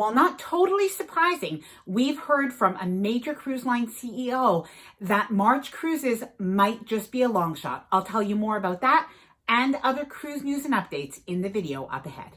While not totally surprising, we've heard from a major cruise line CEO that March cruises might just be a long shot. I'll tell you more about that and other cruise news and updates in the video up ahead.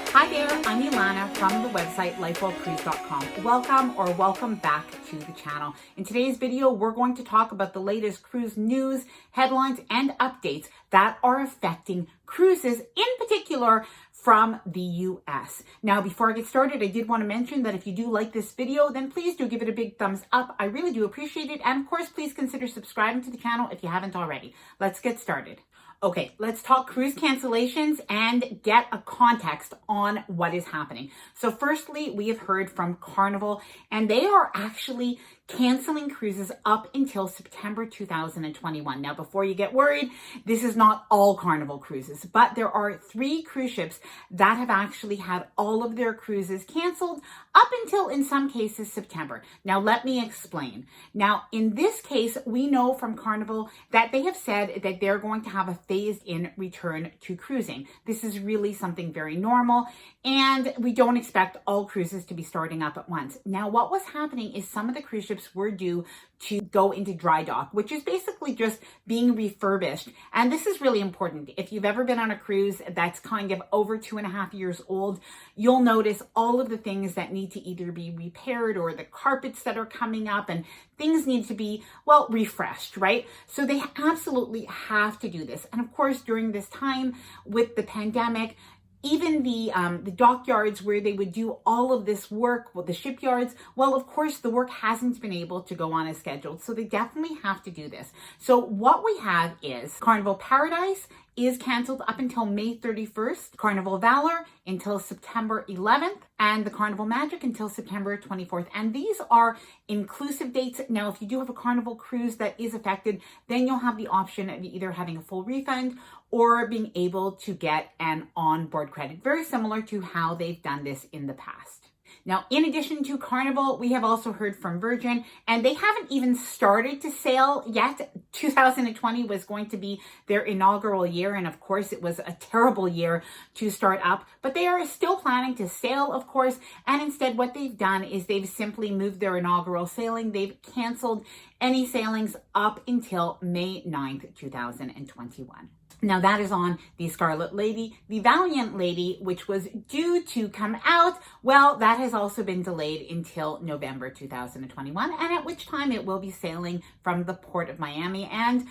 Hi there, I'm Ilana from the website lifewellcruise.com. Welcome back to the channel. In today's video, we're going to talk about the latest cruise news, headlines, and updates that are affecting cruises, in particular from the US. Now, before I get started, I did want to mention that if you do like this video, then please do give it a big thumbs up. I really do appreciate it. And of course, please consider subscribing to the channel if you haven't already. Let's get started. Okay, let's talk cruise cancellations and get a context on what is happening. So firstly, we have heard from Carnival, and they are actually canceling cruises up until September 2021. Now, before you get worried, this is not all Carnival cruises, but there are 3 cruise ships that have actually had all of their cruises canceled up until, in some cases, September. Now, let me explain. Now, in this case, we know from Carnival that they have said that they're going to have a phased-in return to cruising. This is really something very normal, and we don't expect all cruises to be starting up at once. Now, what was happening is some of the cruise ships were due to go into dry dock, which is basically just being refurbished. And this is really important. If you've ever been on a cruise that's kind of over 2.5 years old, you'll notice all of the things that need to either be repaired or the carpets that are coming up, and things need to be, well, refreshed, right? So they absolutely have to do this. And of course, during this time with the pandemic, even the dockyards where they would do all of this work, well, the shipyards, well, of course, the work hasn't been able to go on as scheduled. So they definitely have to do this. So what we have is Carnival Paradise is canceled up until May 31st, Carnival Valor until September 11th, and the Carnival Magic until September 24th. And these are inclusive dates. Now, if you do have a Carnival cruise that is affected, then you'll have the option of either having a full refund or being able to get an onboard credit, very similar to how they've done this in the past. Now, in addition to Carnival, we have also heard from Virgin, and they haven't even started to sail yet. 2020 was going to be their inaugural year, and of course, it was a terrible year to start up, but they are still planning to sail, of course, and instead what they've done is they've simply moved their inaugural sailing. They've canceled any sailings up until May 9th, 2021. Now that is on the Scarlet Lady. The Valiant Lady, which was due to come out, well, that has also been delayed until November 2021, and at which time it will be sailing from the port of Miami. And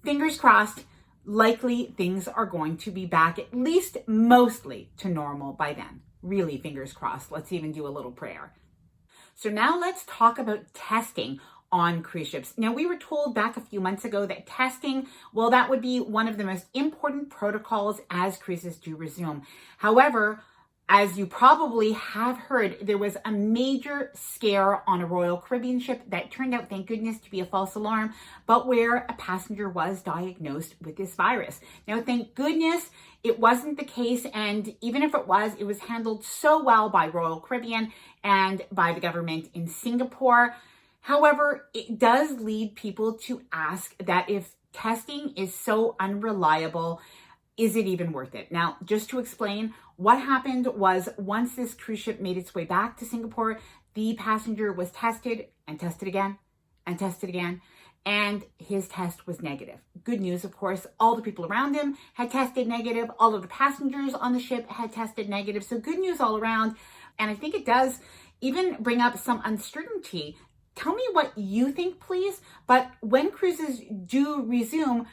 fingers crossed, likely things are going to be back at least mostly to normal by then. Really, fingers crossed. Let's even do a little prayer. So now let's talk about testing on cruise ships. Now, we were told back a few months ago that testing, well, that would be one of the most important protocols as cruises do resume. However, as you probably have heard, there was a major scare on a Royal Caribbean ship that turned out, thank goodness, to be a false alarm, but where a passenger was diagnosed with this virus. Now, thank goodness, it wasn't the case, and even if it was handled so well by Royal Caribbean and by the government in Singapore. However, it does lead people to ask that if testing is so unreliable, is it even worth it? Now, just to explain, what happened was once this cruise ship made its way back to Singapore, the passenger was tested and tested again and tested again, and his test was negative. Good news, of course, all the people around him had tested negative. All of the passengers on the ship had tested negative. So good news all around. And I think it does even bring up some uncertainty. Tell me what you think, please. But when cruises do resume,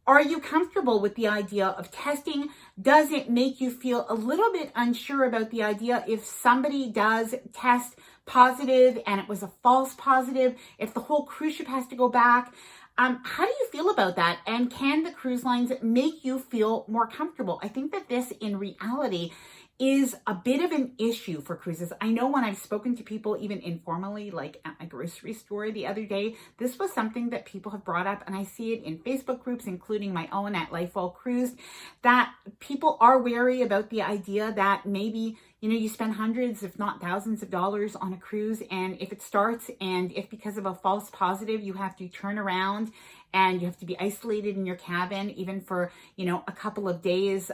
are you comfortable with the idea of testing? Does it make you feel a little bit unsure about the idea if somebody does test positive and it was a false positive, if the whole cruise ship has to go back? How do you feel about that? And can the cruise lines make you feel more comfortable? I think that this, in reality, is a bit of an issue for cruises. I know when I've spoken to people, even informally, like at my grocery store the other day, this was something that people have brought up, and I see it in Facebook groups, including my own at Lifewell Cruise, that people are wary about the idea that maybe, you know, you spend hundreds, if not thousands of dollars on a cruise, and if it starts and if because of a false positive, you have to turn around and you have to be isolated in your cabin even for, a couple of days.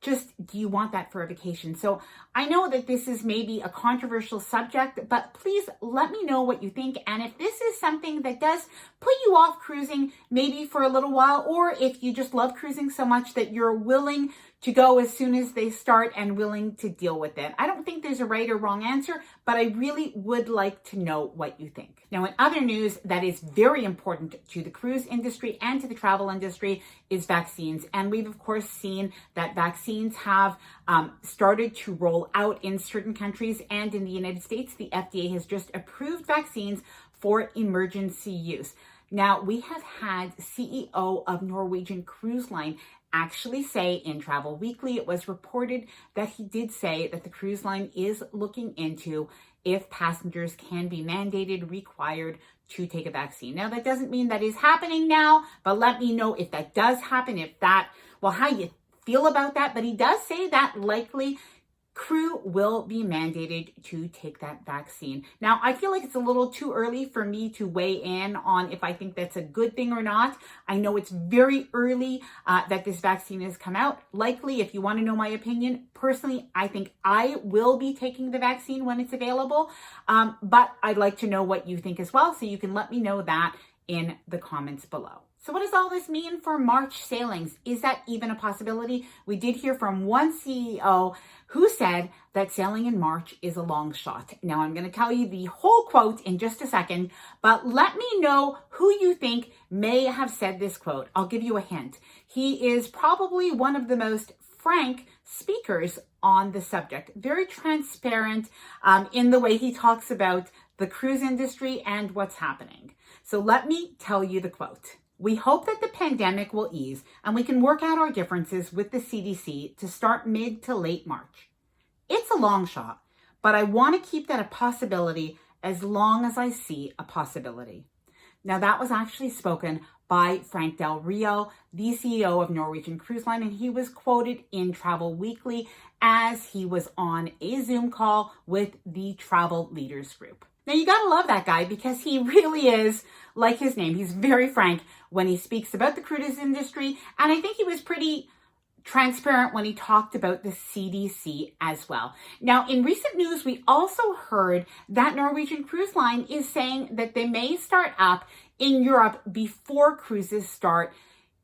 Just, do you want that for a vacation? So I know that this is maybe a controversial subject, but please let me know what you think. And if this is something that does put you off cruising, maybe for a little while, or if you just love cruising so much that you're willing to go as soon as they start and willing to deal with it. I don't think there's a right or wrong answer, but I really would like to know what you think. Now, in other news that is very important to the cruise industry and to the travel industry is vaccines. And we've, of course, seen that vaccines have started to roll out in certain countries, and in the United States, the FDA has just approved vaccines for emergency use. Now, we have had CEO of Norwegian Cruise Line actually say in Travel Weekly, it was reported that he did say that the cruise line is looking into if passengers can be mandated, required to take a vaccine. Now, that doesn't mean that is happening now, but let me know if that does happen, how you feel about that. But he does say that likely crew will be mandated to take that vaccine. Now, I feel like it's a little too early for me to weigh in on if I think that's a good thing or not. I know it's very early that this vaccine has come out. Likely, if you want to know my opinion, personally, I think I will be taking the vaccine when it's available. But I'd like to know what you think as well, so you can let me know that in the comments below. So what does all this mean for March sailings? Is that even a possibility? We did hear from one CEO who said that sailing in March is a long shot. Now, I'm going to tell you the whole quote in just a second, but let me know who you think may have said this quote. I'll give you a hint. He is probably one of the most frank speakers on the subject, very transparent in the way he talks about the cruise industry and what's happening. So let me tell you the quote. "We hope that the pandemic will ease and we can work out our differences with the CDC to start mid to late March. It's a long shot, but I want to keep that a possibility as long as I see a possibility." Now, that was actually spoken by Frank Del Rio, the CEO of Norwegian Cruise Line, and he was quoted in Travel Weekly as he was on a Zoom call with the Travel Leaders Group. Now, you gotta love that guy because he really is like his name. He's very frank when he speaks about the cruise industry, and I think he was pretty transparent when he talked about the CDC as well. Now, in recent news, we also heard that Norwegian Cruise Line is saying that they may start up in Europe before cruises start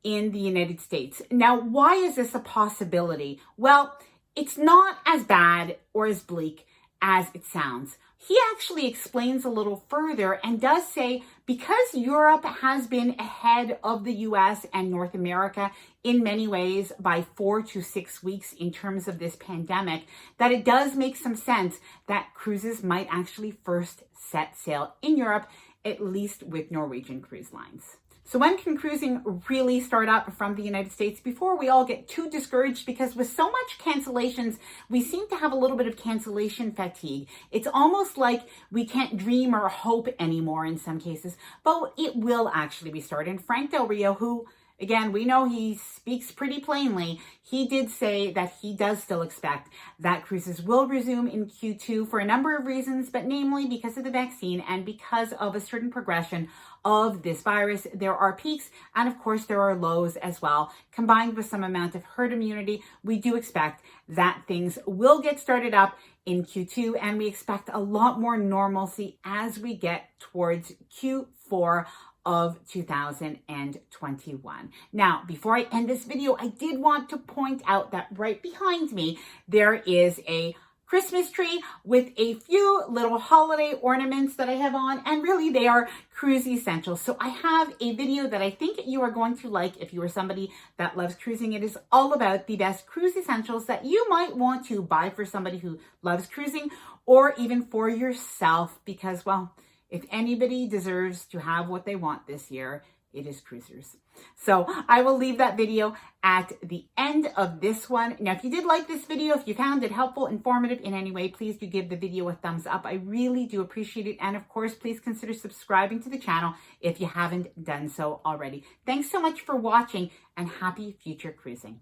in the United States. Now, why is this a possibility? Well, it's not as bad or as bleak as it sounds. He actually explains a little further and does say because Europe has been ahead of the US and North America in many ways by 4 to 6 weeks in terms of this pandemic, that it does make some sense that cruises might actually first set sail in Europe, at least with Norwegian Cruise Lines. So when can cruising really start up from the United States before we all get too discouraged? Because with so much cancellations, we seem to have a little bit of cancellation fatigue. It's almost like we can't dream or hope anymore in some cases, but it will actually be started. And Frank Del Rio, who, again, we know he speaks pretty plainly, he did say that he does still expect that cruises will resume in Q2 for a number of reasons, but namely because of the vaccine and because of a certain progression of this virus. There are peaks and of course there are lows as well. Combined with some amount of herd immunity, we do expect that things will get started up in Q2, and we expect a lot more normalcy as we get towards Q4 of 2021. Now, before I end this video, I did want to point out that right behind me, there is a Christmas tree with a few little holiday ornaments that I have on, and really they are cruise essentials. So I have a video that I think you are going to like if you are somebody that loves cruising. It is all about the best cruise essentials that you might want to buy for somebody who loves cruising, or even for yourself, because, well, if anybody deserves to have what they want this year, it is cruisers. So I will leave that video at the end of this one. Now, if you did like this video, if you found it helpful, informative in any way, please do give the video a thumbs up. I really do appreciate it. And of course, please consider subscribing to the channel if you haven't done so already. Thanks so much for watching, and happy future cruising.